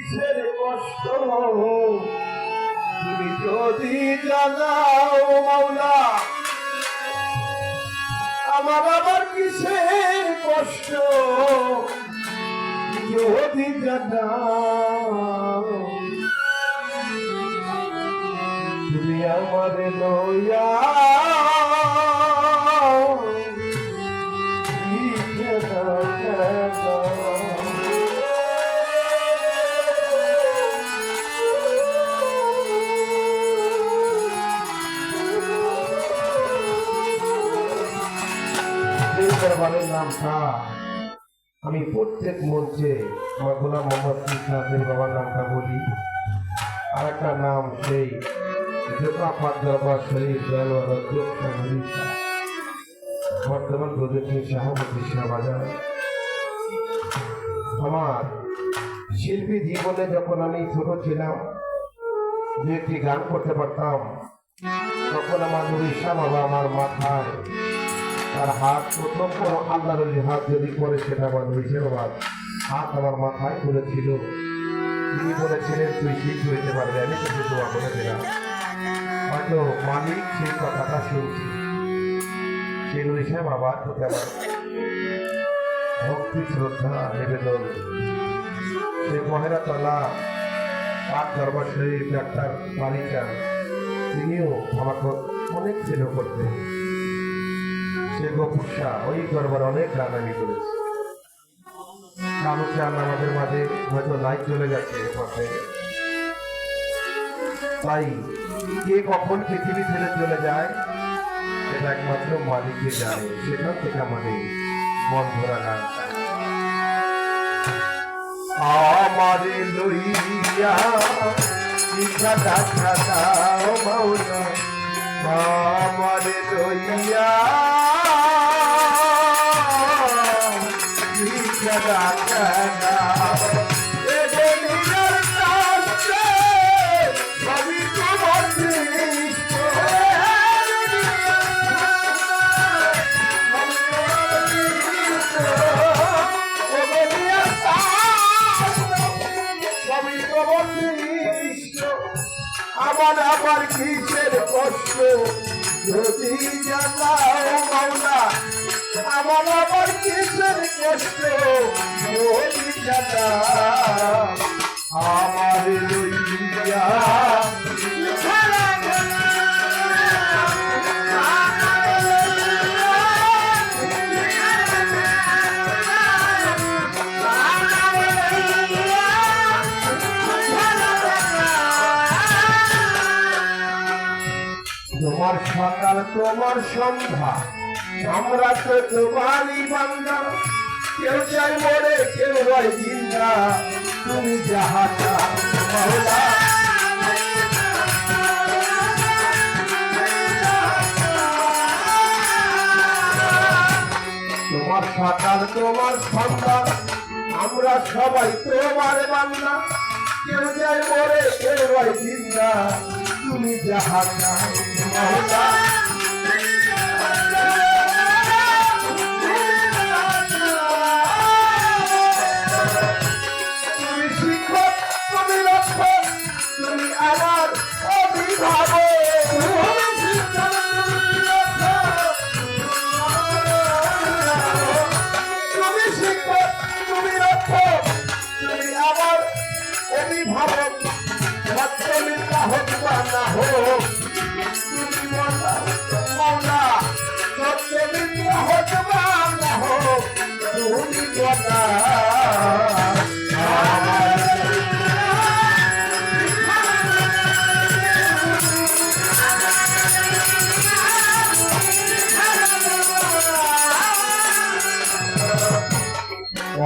কিসের কষ্ট তুমি যদি জানাও মাওলা আমার আবার কিসের কষ্ট যদি জানাও তুমি আমার লইয়া দরবারের নামটা আমি প্রত্যেক মঞ্চে আমার গোলাম মোহাম্মদ কৃষ্ণের বাবার নামটা বলি। আর একটা নাম সেই জোকাফাত দরবার শরীফ বর্তমান প্রদেশের শাহমতি শাহবাজার। আমার শিল্পী জীবনে যখন আমি ছোট ছিলাম যে একটি গান করতে পারতাম তখন আমার নুরুল ইসলাম বাবা আমার মাথায় তার হাত প্রথম কোনো আল্লাহর হাত যদি করে সেটা আমার নুরুল বাবার হাত আমার মাথায় করেছিল। তিনি বলেছিলেন তুই শিল্পী হইতে পারবে, আমি তোকে দোয়া করে দিলাম। হয়তো মালিক সেই কথাটা শুনছি। সেই নুরুল ইসলাম বাবার প্রতি আমার ভক্তি শ্রদ্ধা নিবেদন। সেই মহেরাতলা পাক দরবার শরীফ ডাক্তার মালিকা তিনিও আমাকে অনেক স্নেহ করতেন। সে গোপুষা ওই দরবার অনেক গান আমি করেছি। কালু চান আমাদের মাঝে হয়তো লাইট চলে গেছে পথে, তাই কে কখন পৃথিবী ছেড়ে চলে যায় সেটা একমাত্র মালিককে জানে। সেখান থেকে আমাদের মন ধরা গান আমারে লইয়া দেখা দাও মাওলা আমারে লইয়া দেখা দাও আমার আবার কিসের কষ্ট যদি জানাও মাওলা আমার আবার কিসের কষ্ট যদি জানাও আমার লইয়া তোমার সকাল তোমার সন্ধ্যা আমরা তো তোমারই বান্দা। কেউ চাই মরে কেউ হয় জিন্দা তুমি যাহা চাও মাওলা। তোমার সকাল তোমার সন্ধ্যা আমরা সবাই তোমার বান্দা। কেউ চাই মরে কেউ হয় জিন্দা তুমি যাহা চাও মাওলা। তুমি শিক্ষক তুমি রক্ষক তুমি আমার অভিভাবক। তুমি শিক্ষক তুমি রক্ষক তুমি আমার অভিভাবক। সত্যমিথ্যা হোক বা না হোক তুমি মাওলা সত্যমিথ্যা হোক বা না হোক তুমি কথা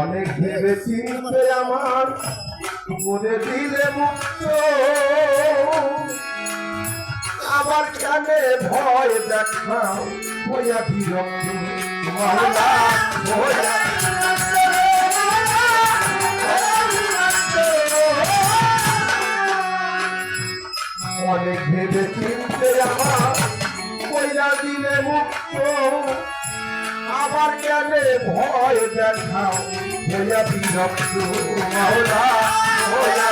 অনেক ভেবে চিনতে আমার করে দিলে মুক্ত আবার কানে ভয় দেখাও হইয়া বিরক্ত মাওলা হইয়া অনেক ভেবে চিনতে আমার কইরা দিলে মুক্ত আবার কানে ভয় দেখাও হইয়া বিরক্ত মাওলা হইয়া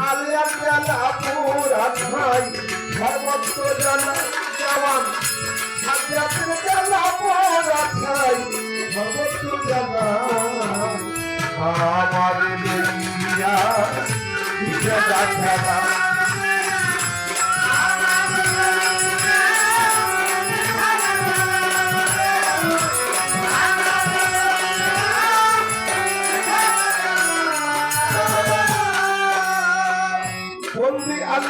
আল্লাহ জানা পুরা খাই সর্বত্র জানা জওয়ান আল্লাহ জানা পুরা খাই সর্বত্র জানা আমার দেবিয়া ইচ্ছা